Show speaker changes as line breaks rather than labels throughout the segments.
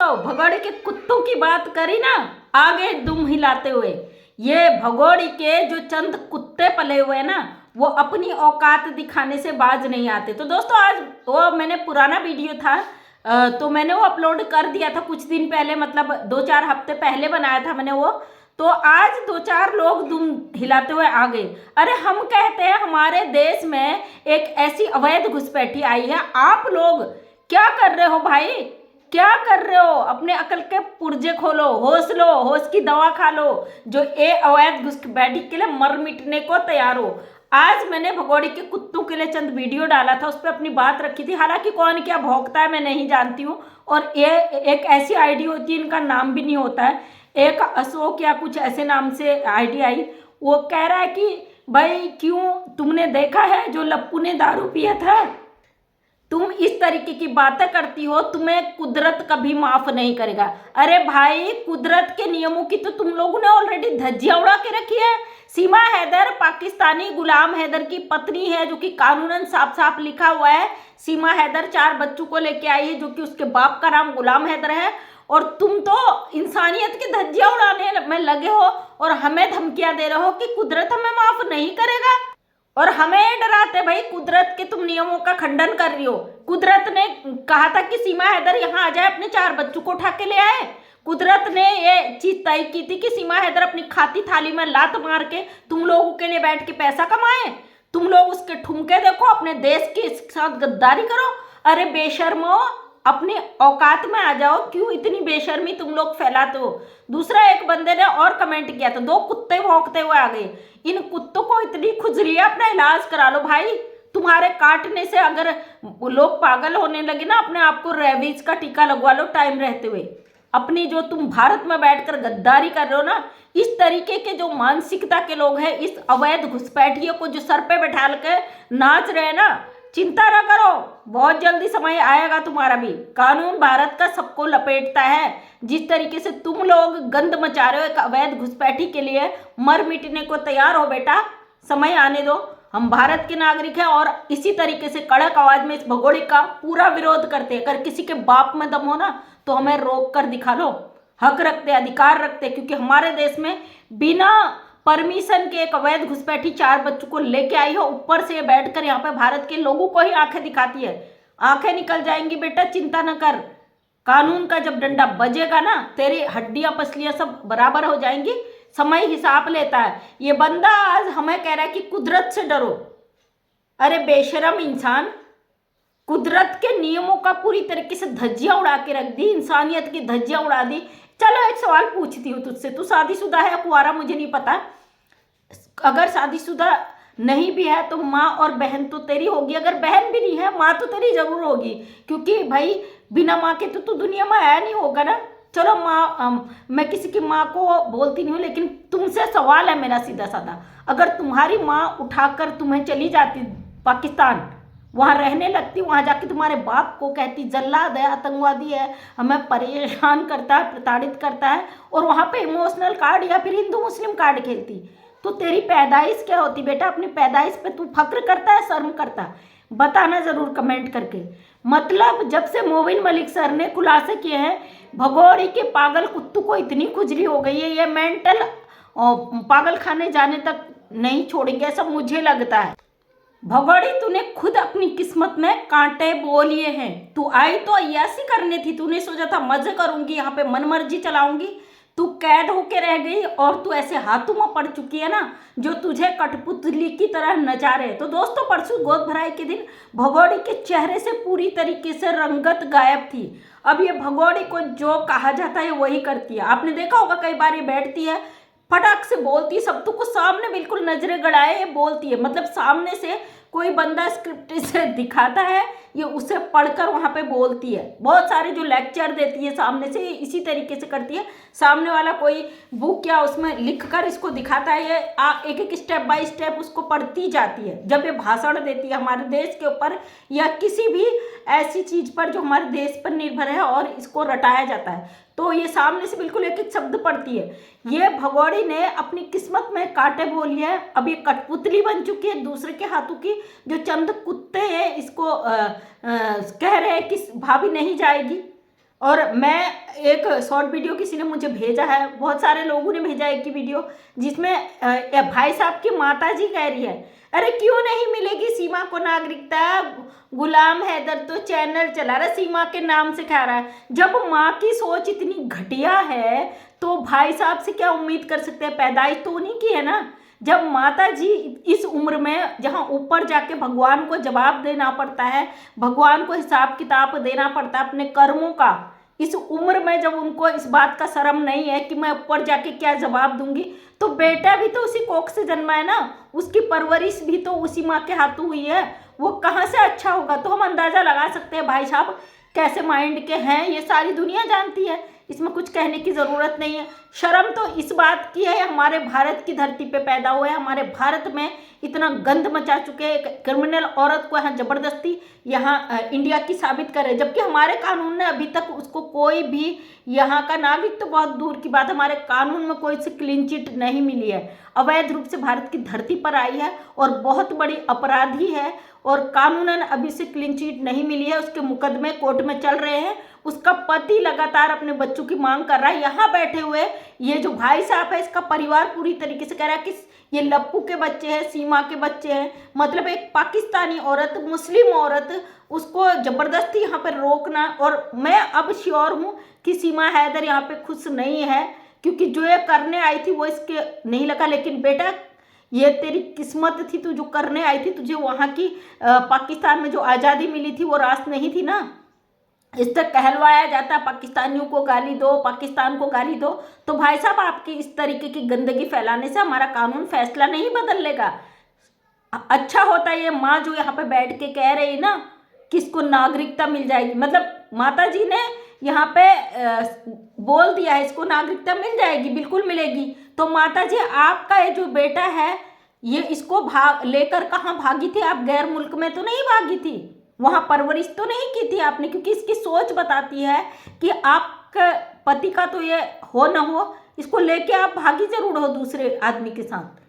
दोस्तों, भगोड़े के कुत्तों की बात करी ना, आगे दुम हिलाते हुए। ये भगोड़ी के जो चंद कुत्ते पले हुए ना, वो अपनी औकात दिखाने से बाज नहीं आते। तो दोस्तों, आज वो मैंने पुराना वीडियो था, तो मैंने वो अपलोड कर दिया था कुछ दिन पहले, मतलब 2-4 हफ्ते पहले बनाया था मैंने वो। तो आज 2-4 लोग दुम हिलाते हुए आ गए। अरे हम कहते हैं हमारे देश में एक ऐसी अवैध घुसपैठी आई है, आप लोग क्या कर रहे हो भाई? क्या कर रहे हो? अपने अकल के पुर्जे खोलो, लो, होश की दवा खा लो, जो ए अवैध घुसपैठी के लिए मर मिटने को तैयार हो। आज मैंने भगोड़ी के कुत्तों के लिए चंद वीडियो डाला था, उस पर अपनी बात रखी थी। हालांकि कौन क्या भौंकता है मैं नहीं जानती हूँ, और ये एक ऐसी आईडी होती है, इनका नाम भी नहीं होता है, एक अशोक या कुछ ऐसे नाम से आईडी आई। वो कह रहा है कि भाई क्यों, तुमने देखा है जो लप्पू ने दारू पिया था? तुम इस तरीके की बातें करती हो, तुम्हें कुदरत कभी माफ नहीं करेगा। अरे भाई, कुदरत के नियमों की तो तुम लोगों ने ऑलरेडी धज्जियां उड़ा के रखी है। सीमा हैदर पाकिस्तानी गुलाम हैदर की पत्नी है, जो कि कानूनन साफ साफ लिखा हुआ है। सीमा हैदर 4 बच्चों को लेके आई है, जो कि उसके बाप का नाम गुलाम हैदर है। और तुम तो इंसानियत की धज्जियां उड़ाने में लगे हो और हमें धमकियां दे रहे हो कि कुदरत हमें माफ नहीं करेगा, और हमें डराते। भाई, कुदरत के तुम नियमों का खंडन कर रही हो। कुदरत ने कहा था कि सीमा हैदर यहाँ आ जाए, अपने 4 बच्चों को उठा के ले आए। कुदरत ने ये चीज तय की थी कि सीमा हैदर अपनी खाती थाली में लात मार के तुम लोगों के लिए बैठ के पैसा कमाए। तुम लोग उसके ठुमके देखो, अपने देश के साथ गद्दारी करो। अरे बेशर्मो, अपनी औकात में आ जाओ। क्यों इतनी बेशर्मी तुम लोग फैलाते हो? दूसरा, एक बंदे ने और कमेंट किया था, 2 कुत्ते भौंकते हुए आ गए। इन कुत्तों को इतनी खुजली है, अपना इलाज करा लो भाई। तुम्हारे काटने से अगर लोग पागल होने लगे ना, अपने आप को रेबीज का टीका लगवा लो टाइम रहते हुए। अपनी जो तुम भारत में बैठकर गद्दारी कर रहे हो ना, इस तरीके के जो मानसिकता के लोग हैं, इस अवैध घुसपैठियों को जो सर पे बैठा के नाच रहे हैं ना, चिंता ना करो, बहुत जल्दी समय आएगा तुम्हारा भी। कानून भारत का सबको लपेटता है। जिस तरीके से तुम लोग गंद मचा रहे हो एक अवैध घुसपैठी के लिए, मर मिटने को तैयार हो बेटा, समय आने दो। हम भारत के नागरिक हैं और इसी तरीके से कड़क आवाज में इस भगोड़े का पूरा विरोध करते हैं। अगर किसी के बाप में दम हो ना, तो हमें रोक कर दिखा लो। हक रखते, अधिकार रखते, क्योंकि हमारे देश में बिना परमिशन के एक अवैध घुसपैठी 4 बच्चों को लेके आई हो, ऊपर से बैठकर यहाँ पे भारत के लोगों को ही आंखें दिखाती है। आंखें निकल जाएंगी बेटा, चिंता न कर। कानून का जब डंडा बजेगा ना, तेरी हड्डियां पसलियां सब बराबर हो जाएंगी। समय हिसाब लेता है। ये बंदा आज हमें कह रहा है कि कुदरत से डरो। अरे बेशरम इंसान, कुदरत के नियमों का पूरी तरीके से धज्जियां उड़ा के रख दी, इंसानियत की धज्जियां उड़ा दी। चलो, एक सवाल पूछती हूँ तुझसे, तू शादीशुदा है या कुंवारा मुझे नहीं पता। अगर शादीशुदा नहीं भी है तो माँ और बहन तो तेरी होगी, अगर बहन भी नहीं है माँ तो तेरी जरूर होगी, क्योंकि भाई बिना माँ के तो दुनिया में आया नहीं होगा ना। चलो माँ, मैं किसी की माँ को बोलती नहीं हूँ, लेकिन तुमसे सवाल है मेरा सीधा साधा। अगर तुम्हारी माँ उठाकर तुम्हें चली जाती पाकिस्तान, वहाँ रहने लगती, वहाँ जाके तुम्हारे बाप को कहती जल्लाद है, आतंकवादी है, हमें परेशान करता है, प्रताड़ित करता है, और वहाँ पे इमोशनल कार्ड या फिर हिंदू मुस्लिम कार्ड खेलती, तो तेरी पैदाइश क्या होती बेटा? अपनी पैदाइश पे तू फक्र करता है, शर्म करता है? बताना जरूर कमेंट करके। मतलब जब से मोबिन मलिक सर ने खुलासे किए हैं, भगोड़ी के पागल कुत्तों को इतनी खुजली हो गई है, ये मेंटल पागल खाने जाने तक नहीं छोड़ेंगे, ऐसा मुझे लगता है। भगोड़ी, तूने खुद अपनी किस्मत में कांटे बो लिए हैं। तू आई तो अय्यासी करने थी, तूने सोचा था मजे करूंगी, यहाँ पे मनमर्जी चलाऊंगी। तू कैद होके रह गई और तू ऐसे हाथों में पड़ चुकी है ना, जो तुझे कठपुतली की तरह नचा रहे। तो दोस्तों, परसों गोद भराई के दिन भगोड़ी के चेहरे से पूरी तरीके से रंगत गायब थी। अब ये भगोड़ी को जो कहा जाता है वही करती है। आपने देखा होगा, कई बार ये बैठती है, फटाक से बोलती है, सबको को सामने बिल्कुल नजरें गड़ाए ये बोलती है। मतलब सामने से कोई बंदा स्क्रिप्ट से दिखाता है, ये उसे पढ़कर वहाँ पे बोलती है। बहुत सारे जो लेक्चर देती है सामने से, इसी तरीके से करती है। सामने वाला कोई बुक या उसमें लिख कर इसको दिखाता है, ये एक एक स्टेप बाय स्टेप उसको पढ़ती जाती है। जब ये भाषण देती है हमारे देश के ऊपर या किसी भी ऐसी चीज़ पर जो हमारे देश पर निर्भर है और इसको रटाया जाता है, तो ये सामने से बिल्कुल एक एक शब्द पढ़ती है। ये भगोड़ी ने अपनी किस्मत में कांटे बो लिए है। अब ये कठपुतली बन चुकी है दूसरे के हाथों की। जो चंद कुत्ते हैं इसको कह रहे हैं कि भाभी नहीं जाएगी। और मैं एक शॉर्ट वीडियो किसी ने मुझे भेजा है, बहुत सारे लोगों ने भेजा एक ही वीडियो, जिसमें भाई साहब की माता जी कह रही है अरे क्यों नहीं मिलेगी सीमा को नागरिकता, गुलाम हैदर तो चैनल चला रहा सीमा के नाम से खा रहा है। जब माँ की सोच इतनी घटिया है तो भाई साहब से क्या उम्मीद कर सकते हैं, पैदाइश तो उन्हीं की है ना। जब माता जी इस उम्र में जहाँ ऊपर जाके भगवान को जवाब देना पड़ता है, भगवान को हिसाब किताब देना पड़ता है अपने कर्मों का, इस उम्र में जब उनको इस बात का शर्म नहीं है कि मैं ऊपर जाके क्या जवाब दूंगी, तो बेटा भी तो उसी कोख से जन्मा है ना, उसकी परवरिश भी तो उसी माँ के हाथों हुई है, वो कहाँ से अच्छा होगा। तो हम अंदाजा लगा सकते हैं भाई साहब कैसे माइंड के हैं, ये सारी दुनिया जानती है, इसमें कुछ कहने की ज़रूरत नहीं है। शर्म तो इस बात की है हमारे भारत की धरती पे पैदा हुए, हमारे भारत में इतना गंद मचा चुके हैं, एक क्रिमिनल औरत को यहाँ ज़बरदस्ती यहाँ इंडिया की साबित करे, जबकि हमारे कानून ने अभी तक उसको कोई भी यहाँ का नागरिक तो बहुत दूर की बात, हमारे कानून में कोई सी क्लीन चिट नहीं मिली है, अवैध रूप से भारत की धरती पर आई है और बहुत बड़ी अपराधी है और कानूनन अभी से क्लीन चिट नहीं मिली है, उसके मुकदमे कोर्ट में चल रहे हैं, उसका पति लगातार अपने बच्चों की मांग कर रहा है। यहाँ बैठे हुए ये जो भाई साहब है, इसका परिवार पूरी तरीके से कह रहा है कि ये लप्पू के बच्चे हैं, सीमा के बच्चे हैं, मतलब एक पाकिस्तानी औरत, मुस्लिम औरत, उसको ज़बरदस्ती यहाँ पर रोकना। और मैं अब श्योर हूँ कि सीमा हैदर यहाँ पे खुश नहीं है, क्योंकि जो ये करने आई थी वो इसके नहीं लगा। लेकिन बेटा ये तेरी किस्मत थी, तू जो करने आई थी, तुझे वहाँ की पाकिस्तान में जो आज़ादी मिली थी वो रास नहीं थी ना। इस तक कहलवाया जाता पाकिस्तानियों को गाली दो, पाकिस्तान को गाली दो, तो भाई साहब आपकी इस तरीके की गंदगी फैलाने से हमारा कानून फैसला नहीं बदल लेगा। अच्छा होता ये माँ जो यहाँ पे बैठ के कह रही ना कि इसको नागरिकता मिल जाएगी, मतलब माता जी ने यहाँ पे बोल दिया है इसको नागरिकता मिल जाएगी, बिल्कुल मिलेगी। तो माता जी आपका ये जो बेटा है ये इसको भाग लेकर कहाँ भागी थी, आप गैर मुल्क में तो नहीं भागी थी, वहाँ परवरिश तो नहीं की थी आपने, क्योंकि इसकी सोच बताती है कि आपका पति का तो ये हो ना हो, इसको लेके आप भागी जरूर हो दूसरे आदमी के साथ।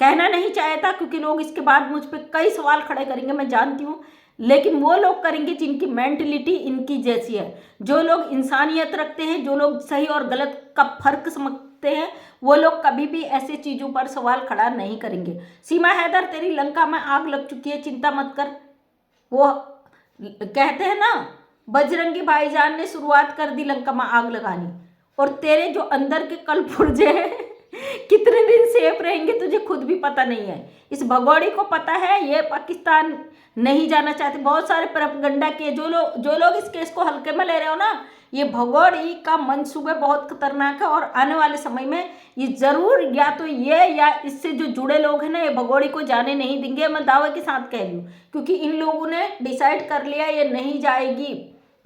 कहना नहीं चाहता क्योंकि लोग इसके बाद मुझ पर कई सवाल खड़े करेंगे, मैं जानती हूँ, लेकिन वो लोग करेंगे जिनकी मेंटलिटी इनकी जैसी है, जो लोग इंसानियत रखते हैं, जो लोग सही और गलत का फर्क समझते हैं, वो लोग कभी भी ऐसे चीज़ों पर सवाल खड़ा नहीं करेंगे। सीमा हैदर तेरी लंका में आग लग चुकी है, चिंता मत कर। वो कहते हैं ना बजरंगी भाईजान ने शुरुआत कर दी लंका में आग लगानी, और तेरे जो अंदर के कल पुर्जे हैं कितने दिन सेफ रहेंगे तुझे खुद भी पता नहीं है। इस भगोड़ी को पता है ये पाकिस्तान नहीं जाना चाहते, बहुत सारे प्रोपगंडा किए, जो लोग इस केस को हल्के में ले रहे हो ना, ये भगोड़ी का मंसूबे बहुत खतरनाक है और आने वाले समय में ये जरूर या तो ये या इससे जो जुड़े लोग हैं ना ये भगोड़ी को जाने नहीं देंगे, मैं दावे के साथ कह रही हूँ, क्योंकि इन लोगों ने डिसाइड कर लिया ये नहीं जाएगी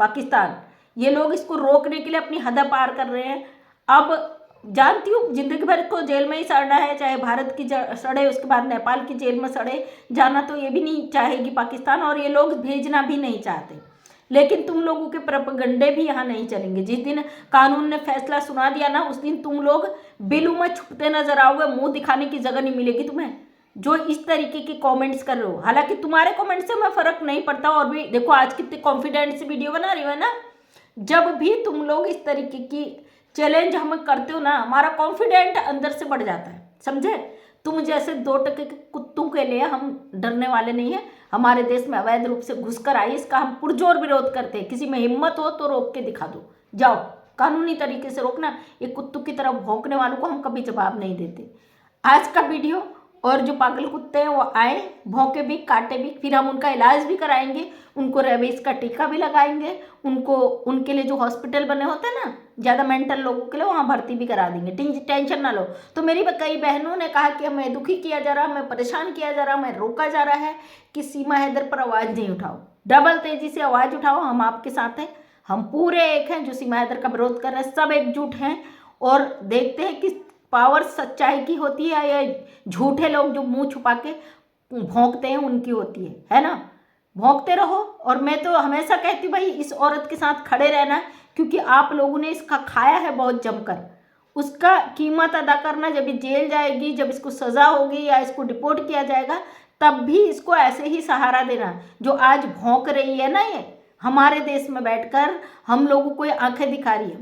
पाकिस्तान। ये लोग इसको रोकने के लिए अपनी हद पार कर रहे हैं। अब जानती हूँ जिंदगी भर को जेल में ही सड़ना है, चाहे भारत की सड़े उसके बाद नेपाल की जेल में सड़े, जाना तो ये भी नहीं चाहेगी पाकिस्तान, और ये लोग भेजना भी नहीं चाहते। लेकिन तुम लोगों के प्रोपगंडे भी यहाँ नहीं चलेंगे। जिस दिन कानून ने फैसला सुना दिया ना उस दिन तुम लोग बिलू में छुपते नजर आओगे, मुंह दिखाने की जगह नहीं मिलेगी तुम्हें, जो इस तरीके की कमेंट्स कर रहे हो। हालांकि तुम्हारे कमेंट से मैं फर्क नहीं पड़ता, और भी देखो आज कितने कॉन्फिडेंट से वीडियो बना रही हो ना। जब भी तुम लोग इस तरीके की चैलेंज हमें करते हो ना, हमारा कॉन्फिडेंट अंदर से बढ़ जाता है, समझे। तुम जैसे 2 टके के कुत्तों के लिए हम डरने वाले नहीं हैं। हमारे देश में अवैध रूप से घुसकर आई, इसका हम पुरजोर विरोध करते हैं। किसी में हिम्मत हो तो रोक के दिखा दो, जाओ कानूनी तरीके से रोकना। ये कुत्तों की तरफ भौंकने वालों को हम कभी जवाब नहीं देते। आज का वीडियो, और जो पागल कुत्ते हैं वो आए, भौंके भी, काटे भी, फिर हम उनका इलाज भी कराएंगे, उनको रेबीज का टीका भी लगाएंगे, उनको उनके लिए जो हॉस्पिटल बने होते हैं ना ज़्यादा मेंटल लोगों के लिए, वहाँ भर्ती भी करा देंगे, टेंशन ना लो। तो मेरी कई बहनों ने कहा कि हमें दुखी किया जा रहा, हमें परेशान किया जा रहा, हमें रोका जा रहा है कि सीमा हैदर पर आवाज़ नहीं उठाओ, डबल तेजी से आवाज़ उठाओ, हम आपके साथ हैं। हम पूरे एक हैं जो सीमा हैदर का विरोध कर रहे हैं, सब एकजुट हैं, और देखते हैं कि पावर सच्चाई की होती है या झूठे लोग जो मुंह छुपा के भौंकते हैं उनकी होती है ना। भौंकते रहो, और मैं तो हमेशा कहती हूँ भाई इस औरत के साथ खड़े रहना, क्योंकि आप लोगों ने इसका खाया है बहुत जमकर, उसका कीमत अदा करना। जब ये जेल जाएगी, जब इसको सज़ा होगी या इसको डिपोर्ट किया जाएगा, तब भी इसको ऐसे ही सहारा देना जो आज भौंक रही है ना ये। हमारे देश में बैठकर हम लोगों को ये आंखें दिखा रही है।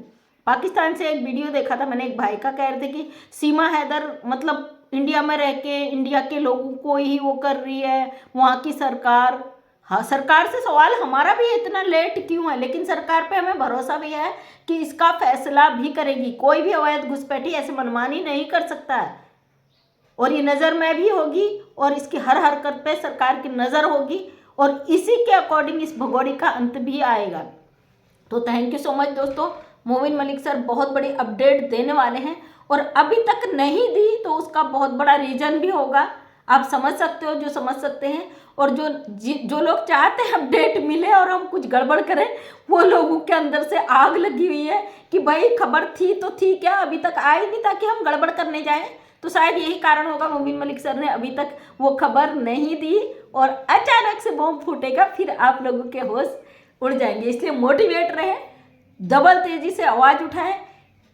पाकिस्तान से एक वीडियो देखा था मैंने, एक भाई का कह रहे थे कि सीमा हैदर मतलब इंडिया में रह के इंडिया के लोगों को ही वो कर रही है, वहाँ की सरकार। हाँ, सरकार से सवाल हमारा भी इतना लेट क्यों है, लेकिन सरकार पे हमें भरोसा भी है कि इसका फैसला भी करेगी। कोई भी अवैध घुसपैठी ऐसे मनमानी नहीं कर सकता है, और ये नज़र में भी होगी और इसकी हर हरकत पे सरकार की नज़र होगी, और इसी के अकॉर्डिंग इस भगोड़े का अंत भी आएगा। तो थैंक यू सो मच दोस्तों, मोमिन मलिक सर बहुत बड़ी अपडेट देने वाले हैं, और अभी तक नहीं दी तो उसका बहुत बड़ा रीज़न भी होगा। आप समझ सकते हो, जो समझ सकते हैं, और जो लोग चाहते हैं अपडेट मिले और हम कुछ गड़बड़ करें, वो लोगों के अंदर से आग लगी हुई है कि भाई खबर थी तो थी क्या, अभी तक आई नहीं ताकि हम गड़बड़ करने जाएं। तो शायद यही कारण होगा मोमिन मलिक सर ने अभी तक वो खबर नहीं दी, और अचानक से बॉम्ब फूटेगा, फिर आप लोगों के होश उड़ जाएंगे। इसलिए मोटिवेट रहे, डबल तेजी से आवाज़ उठाएं,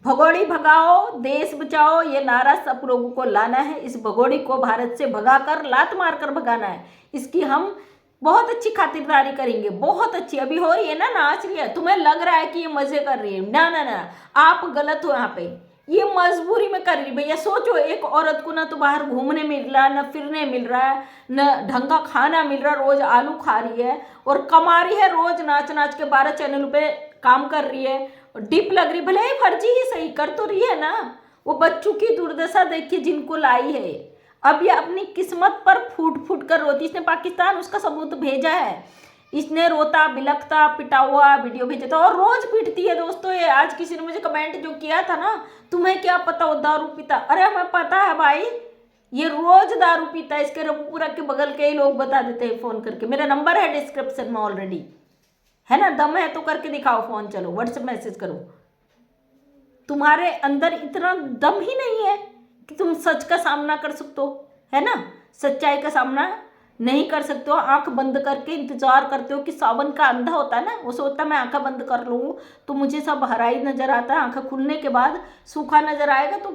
भगोड़ी भगाओ देश बचाओ, ये नारा सब लोगों को लाना है। इस भगोड़ी को भारत से भगाकर लात मारकर भगाना है। इसकी हम बहुत अच्छी खातिरदारी करेंगे, बहुत अच्छी। अभी हो रही है ना, नाच रही है, तुम्हें लग रहा है कि ये मजे कर रही है, ना ना ना, आप गलत हो। यहाँ पे ये मजबूरी में कर रही। भैया सोचो, एक औरत को ना तो बाहर घूमने मिल रहा है, न फिरने मिल रहा है, न ढंग का खाना मिल रहा, रोज आलू खा रही है और कमा रही है, रोज नाच नाच के 12 चैनलों पे काम कर रही है, डिप लग रही, भले ही फर्जी ही सही कर तो रही है ना। वो बच्चों की दुर्दशा देखिए जिनको लाई है। अब ये अपनी किस्मत पर फूट फूट कर रोती। इसने पाकिस्तान उसका सबूत भेजा है, इसने रोता बिलखता पिटा हुआ वीडियो भेजा था, और रोज पीटती है दोस्तों ये। आज किसी ने मुझे कमेंट जो किया था ना, तुम्हें क्या पता वो दारू पीता, अरे हमें पता है भाई, ये रोज दारू पीता है। इसके रघुपुरा के बगल के ही लोग बता देते हैं फ़ोन करके, मेरा नंबर है डिस्क्रिप्शन में ऑलरेडी, है ना। दम है तो करके दिखाओ फ़ोन, चलो व्हाट्सएप मैसेज करो। तुम्हारे अंदर इतना दम ही नहीं है कि तुम सच का सामना कर सकते हो, है ना। सच्चाई का सामना नहीं कर सकते हो, आंख बंद करके इंतजार करते हो कि सावन का अंधा होता है ना, वो सोचता मैं आंखें बंद कर लूँ तो मुझे सब हरा ही नजर आता है, आंखें खुलने के बाद सूखा नजर आएगा तो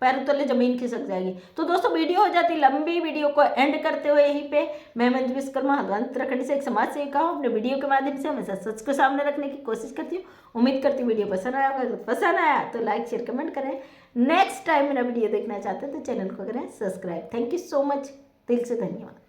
पैरों तले जमीन खिसक जाएगी। तो दोस्तों वीडियो हो जाती लंबी, वीडियो को एंड करते हुए यहीं पे मैं मंजू विश्वकर्मा हल्द्वानी उत्तराखंड से एक समाज सेविका हूँ। अपने वीडियो के माध्यम से हमेशा सच को सामने रखने की कोशिश करती हूँ। उम्मीद करती हूँ वीडियो पसंद आया होगा। पसंद आया तो लाइक शेयर कमेंट करें। नेक्स्ट टाइम मेरा वीडियो देखना चाहते हैं तो चैनल को करें subscribe. Thank you so much, दिल से धन्यवाद।